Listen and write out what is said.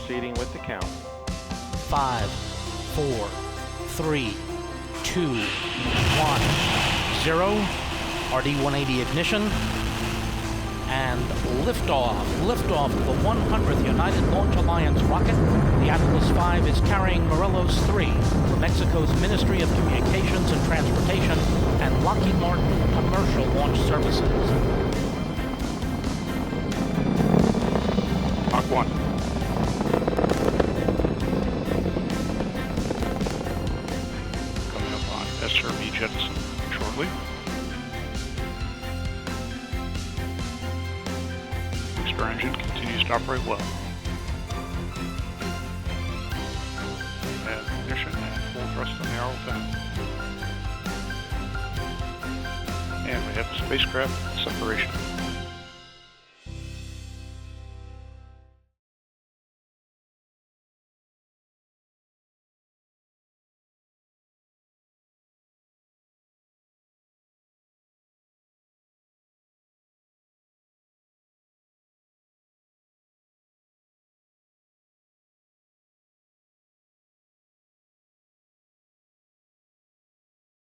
proceeding with the count. 5, 4, 3, 2, 1, 0. RD-180 ignition. And liftoff. Liftoff of the 100th United Launch Alliance rocket. The Atlas V is carrying Morelos-3 for Mexico's Ministry of Communications and Transportation and Lockheed Martin Commercial Launch Services. Mach 1. Coming up on SRB jettison shortly. Booster engine continues to operate well. And ignition and full thrust on the RL-10. And we have spacecraft separation.